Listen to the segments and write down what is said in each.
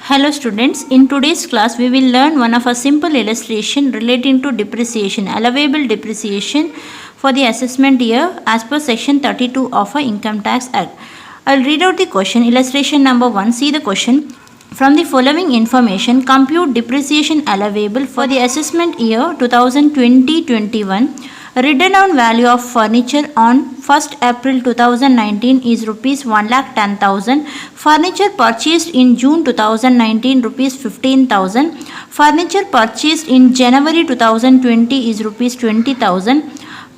Hello students, in today's class we will learn one of a simple illustration relating to depreciation, allowable depreciation for the assessment year as per section 32 of our Income Tax Act. I'll read out the question. Illustration number 1. See the question. From the following information, compute depreciation allowable for the assessment year 2020-21. Written down value of furniture on 1st April 2019 is rupees 1,10,000. Furniture purchased in June 2019 rupees 15,000. Furniture purchased in January 2020 is rupees 20,000.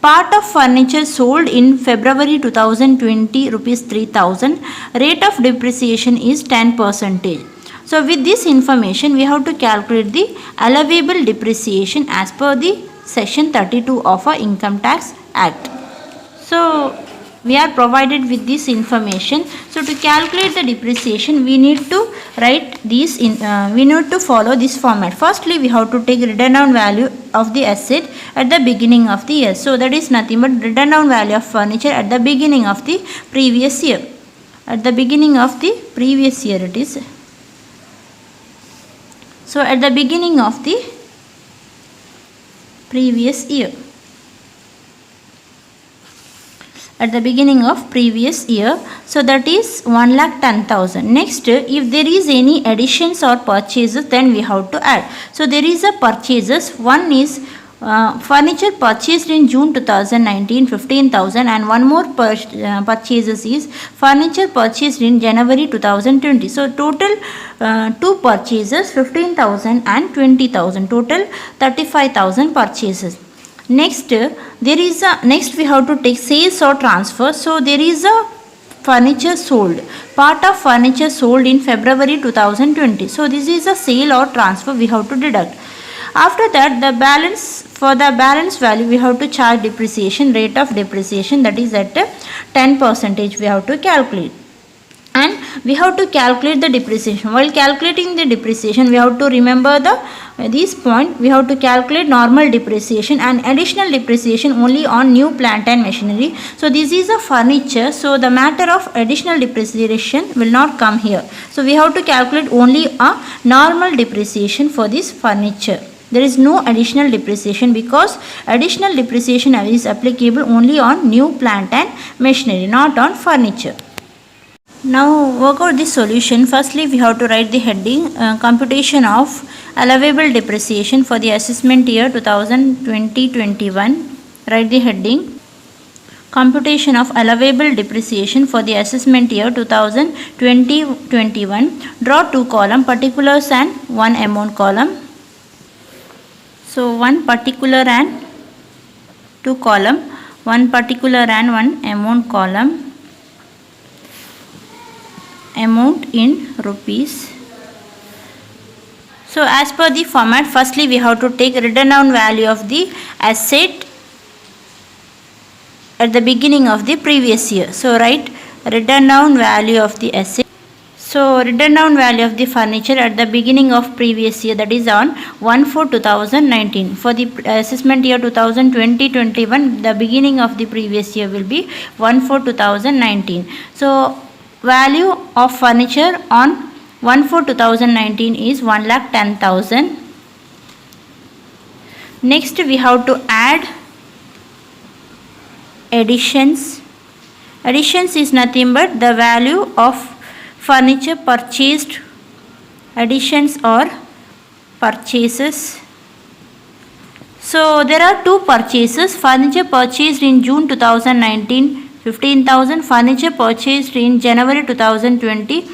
Part of furniture sold in February 2020 rupees 3,000. Rate of depreciation is 10%. So with this information we have to calculate the allowable depreciation as per the section 32 of our Income Tax Act. So we are provided with this information. So to calculate the depreciation we need to write these we need to follow this format. Firstly we have to take written down value of the asset at the beginning of the year. So that is nothing but written down value of furniture at the beginning of the previous year. At the beginning of the previous year it is. So at the beginning of the previous year. At the beginning of previous year. So that is 1,10,000. Next, if there is any additions or purchases, then we have to add. So there is a purchases. One is furniture purchased in June 2019 15,000, and one more purchases is furniture purchased in January 2020. So total two purchases 15,000 and 20,000, total 35,000 purchases. Next next we have to take sales or transfer. So there is a furniture sold, part of furniture sold in February 2020. So this is a sale or transfer we have to deduct. After that, the balance, for the balance value we have to charge depreciation, rate of depreciation, that is at 10% we have to calculate. And we have to calculate the depreciation. While calculating the depreciation we have to remember this point. We have to calculate normal depreciation and additional depreciation only on new plant and machinery. So this is a furniture, so the matter of additional depreciation will not come here. So we have to calculate only a normal depreciation for this furniture. There is no additional depreciation because additional depreciation is applicable only on new plant and machinery, not on furniture. Now work out the solution. Firstly we have to write the heading computation of allowable depreciation for the assessment year 2020-21. Write the heading computation of allowable depreciation for the assessment year 2020-21. Draw two column, particulars and one amount column. So one particular and two column, one particular and one amount column. Amount in rupees. So as per the format, firstly we have to take written down value of the asset at the beginning of the previous year. So write written down value of the asset. So written down value of the furniture at the beginning of previous year, that is on 1/4/2019. For the assessment year 2020-21, the beginning of the previous year will be 1/4/2019. So value of furniture on 1/4/2019 is 1,10,000. Next we have to add additions. Additions is nothing but the value of furniture purchased. Additions or purchases. So there are two purchases. Furniture purchased in June 2019 15,000, furniture purchased in January 2020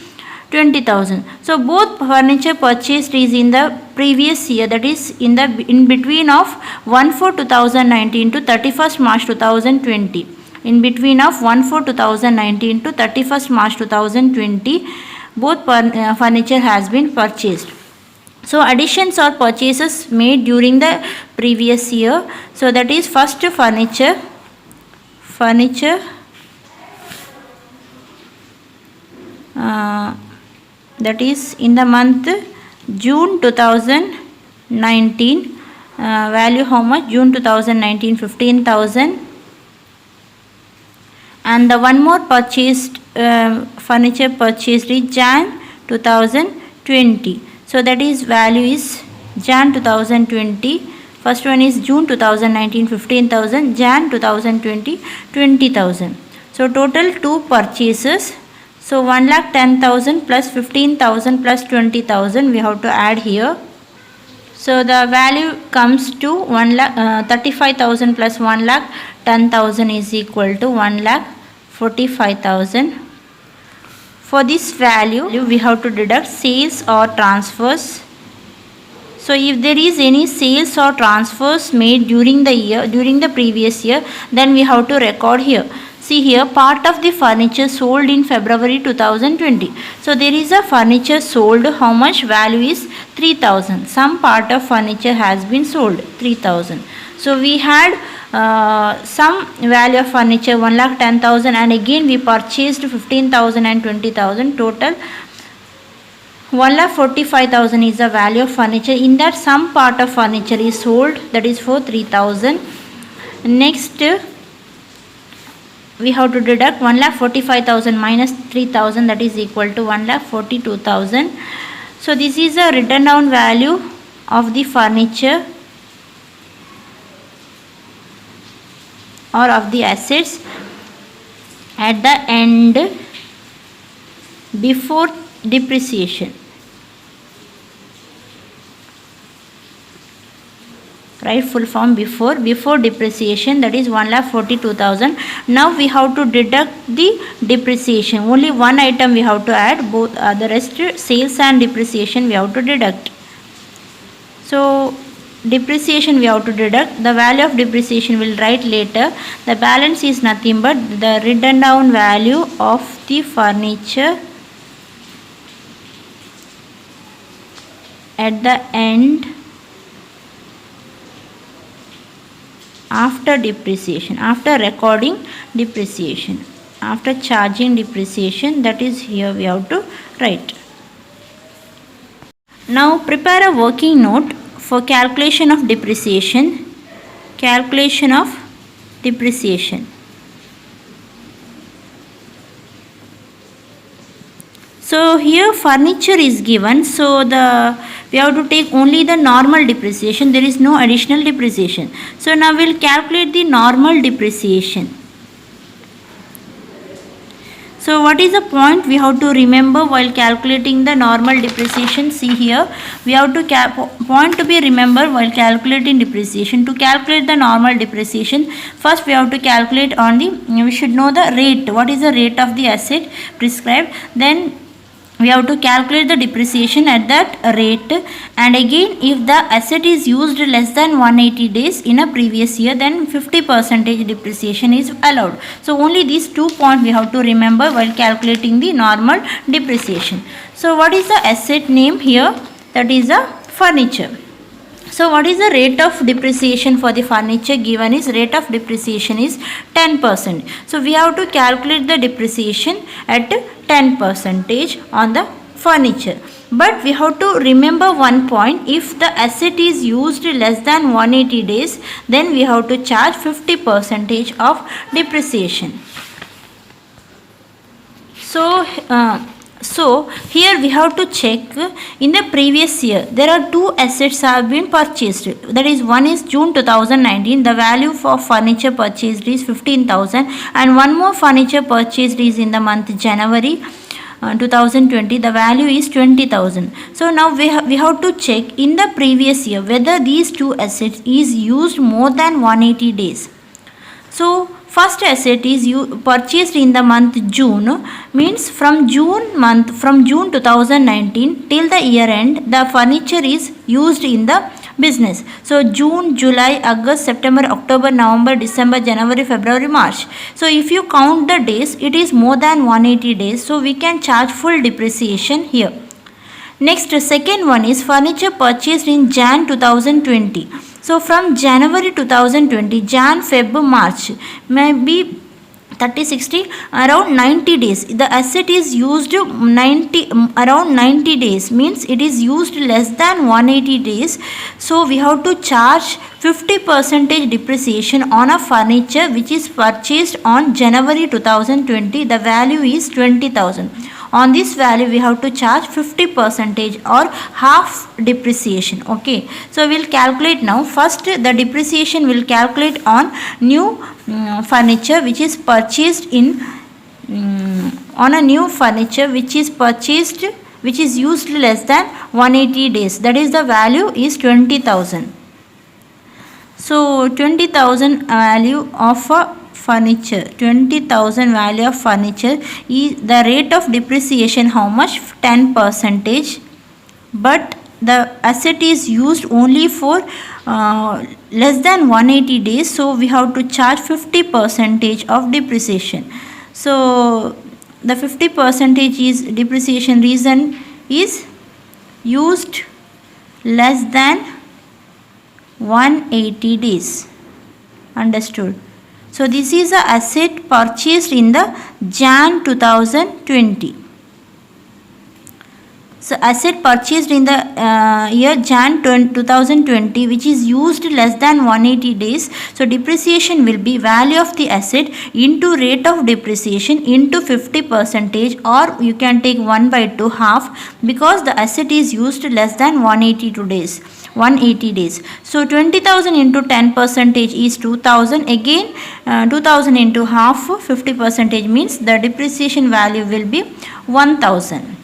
20,000. So both furniture purchased is in the previous year, that is in between of 1/4/2019 to 31st March 2020. In between of 1/4/2019 to 31st March 2020, both furniture has been purchased. So additions or purchases made during the previous year. So that is first furniture that is in the month June 2019, value how much? June 2019 15,000, and the one more purchased furniture purchased in Jan 2020 20. So that is value is Jan 2020. First one is June 2019 15,000, Jan 2020 20,000. So total 2 purchases. So 1,10,000 plus 15,000 plus 20,000 we have to add here. So the value comes to 35,000 plus 1,10,000 is equal to 1,45,000. For this value we have to deduct sales or transfers. So if there is any sales or transfers made during the previous year, then we have to record here. See here, part of the furniture sold in February 2020. So there is a furniture sold. How much value is 3,000. Some part of furniture has been sold 3,000. So we had some value of furniture 1,10,000 and again we purchased 15,000 and 20,000. Total 1,45,000 is the value of furniture. In that some part of furniture is sold, that is for 3,000. Next we have to deduct 1,45,000 minus 3,000, that is equal to 1,42,000. So this is a written down value of the furniture or of the assets at the end before depreciation. Right, full form before depreciation, that is 1,42,000. Now we have to deduct the depreciation. Only one item we have to add, both the rest sales and depreciation we have to deduct. So depreciation we have to deduct. The value of depreciation will write later. The balance is nothing but the written down value of the furniture at the end after depreciation, after recording depreciation, after charging depreciation, that is here we have to write. Now prepare a working note for calculation of depreciation. Calculation of depreciation. So here furniture is given, so we have to take only the normal depreciation. There is no additional depreciation. So now we will calculate the normal depreciation. So what is the point we have to remember while calculating the normal depreciation? See here, we have to point to be remembered while calculating depreciation. To calculate the normal depreciation, first we have to calculate we should know the rate. What is the rate of the asset prescribed? Then we have to calculate the depreciation at that rate, and again if the asset is used less than 180 days in a previous year, then 50% depreciation is allowed. So only these 2 points we have to remember while calculating the normal depreciation. So what is the asset name here? That is a furniture. So what is the rate of depreciation for the furniture? Given is rate of depreciation is 10%. So we have to calculate the depreciation at 10% on the furniture. But we have to remember one point: if the asset is used less than 180 days, then we have to charge 50% of depreciation. So here we have to check in the previous year there are 2 assets have been purchased. That is, one is June 2019, the value for furniture purchased is 15,000, and one more furniture purchased is in the month January 2020, the value is 20,000. So now we have to check in the previous year whether these 2 assets is used more than 180 days. So first asset is purchased in the month June, means from June 2019 till the year end the furniture is used in the business. So June, July, August, September, October, November, December, January, February, March. So if you count the days, it is more than 180 days. So we can charge full depreciation here. Next, second one is furniture purchased in Jan 2020. So from January 2020, Jan, Feb, March, maybe 30, 60, around 90 days. The asset is used around 90 days, means it is used less than 180 days. So we have to charge 50% depreciation on a furniture which is purchased on January 2020. The value is 20,000. On this value we have to charge 50% or half depreciation. Okay, so we'll calculate now. First the depreciation will calculate on new furniture which is purchased in on a new furniture which is purchased which is used less than 180 days. That is the value is 20,000. So 20,000 value of a furniture, 20,000 value of furniture is the rate of depreciation how much? 10%, but the asset is used only for less than 180 days, so we have to charge 50% of depreciation. So the 50% is depreciation reason is used less than 180 days. Understood? So this is a asset purchased in the Jan 2020. So asset purchased in the year Jan 2020 which is used less than 180 days. So depreciation will be value of the asset into rate of depreciation into 50%, or you can take 1/2 half, because the asset is used less than 180 days. So 20,000 into 10% is 2,000. Again 2,000 into half, 50% means the depreciation value will be 1,000.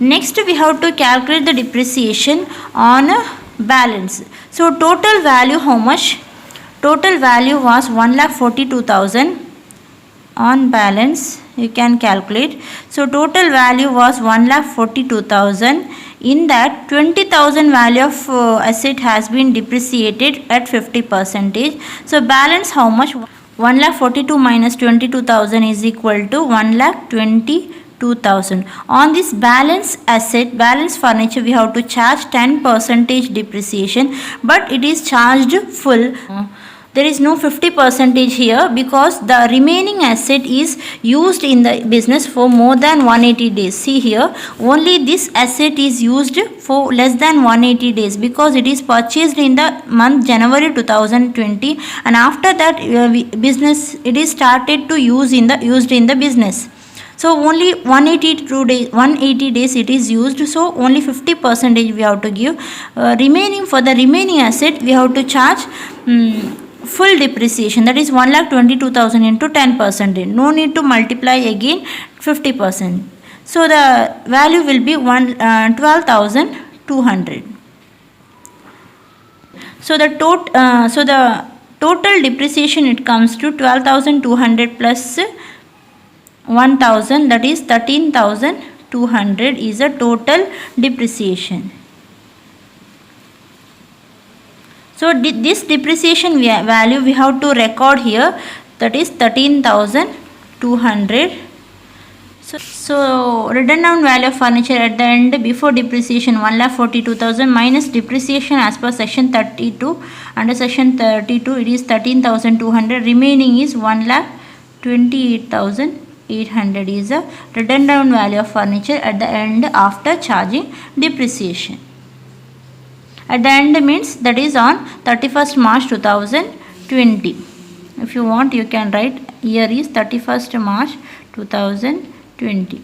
Next we have to calculate the depreciation on a balance. So total value how much? Total value was 1,42,000 on balance, you can calculate. So total value was 1,42,000. In that 20,000 value of asset has been depreciated at 50%. So balance how much? 1,42,000 minus 22,000 is equal to 1,22,000. On this balance asset, balance furniture, we have to charge 10% depreciation, but it is charged full. There is no 50% here because the remaining asset is used in the business for more than 180 days. See here, only this asset is used for less than 180 days because it is purchased in the month January 2020, and after that business it is started to used in the business. So only 180 days it is used, so only 50% we have to give. For the remaining asset we have to charge full depreciation, that is 1,22,000 into 10%. No need to multiply again 50%. So the value will be 12,200. So the total depreciation it comes to 12,200 plus 1,000, that is 13,200 is a total depreciation. So this depreciation value we have to record here, that is 13,200. So written down value of furniture at the end before depreciation 1,42,000 minus depreciation as per section 32. Under section 32 it is 13,200. Remaining is 1,28,800 is a written down value of furniture at the end after charging depreciation. At the end means that is on 31st March 2020. If you want you can write year is 31st March 2020.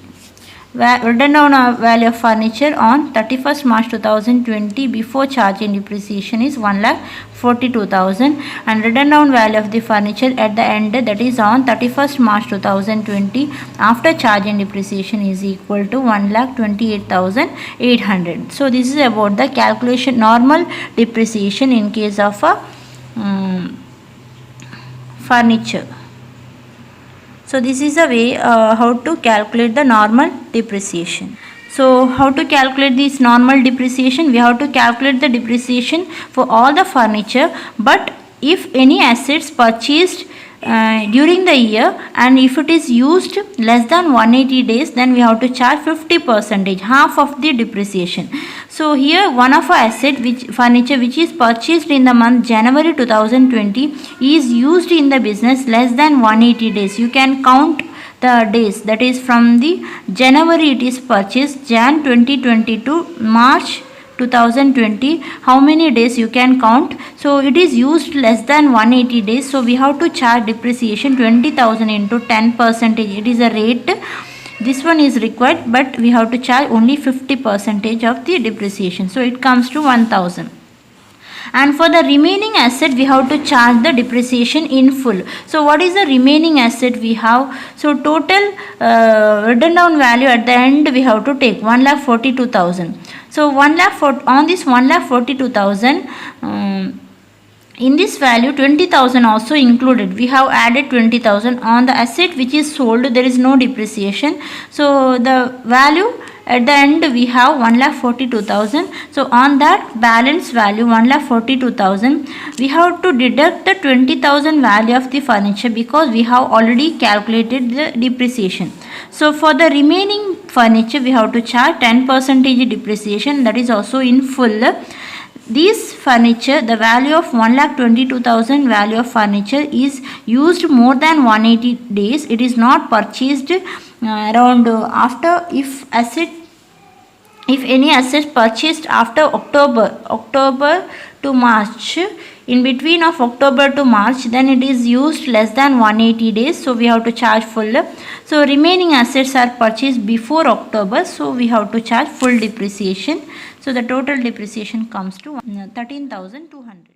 Written down value of furniture on 31st March 2020 before charging depreciation is 1,42,000, and written down value of the furniture at the end, that is on 31st March 2020 after charging depreciation is equal to 1,28,800. So this is about the calculation normal depreciation in case of a furniture. So this is a way how to calculate the normal depreciation. So how to calculate this normal depreciation? We have to calculate the depreciation for all the furniture, but if any assets purchased during the year and if it is used less than 180 days, then we have to charge 50%, half of the depreciation. So here one of our asset furniture which is purchased in the month January 2020 is used in the business less than 180 days. You can count the days, that is from the January it is purchased, Jan 2020 to March 2020, how many days you can count. So it is used less than 180 days, so we have to charge depreciation 20,000 into 10%. It is a rate this one is required, but we have to charge only 50% of the depreciation, so it comes to 1000. And for the remaining asset we have to charge the depreciation in full. So what is the remaining asset we have? So total written down value at the end we have to take 1,42,000. So on this 1,42,000, in this value 20,000 also included. We have added 20,000 on the asset which is sold. There is no depreciation, so the value at the end we have 1,42,000. So on that balance value 1,42,000, we have to deduct the 20,000 value of the furniture, because we have already calculated the depreciation. So for the remaining furniture we have to charge 10% depreciation, that is also in full. This furniture, the value of 1,22,000 value of furniture is used more than 180 days. It is not purchased around after, if any asset purchased after October to March, in between of October to March, then it is used less than 180 days, so we have to charge full. So remaining assets are purchased before October, so we have to charge full depreciation. So the total depreciation comes to 13,200.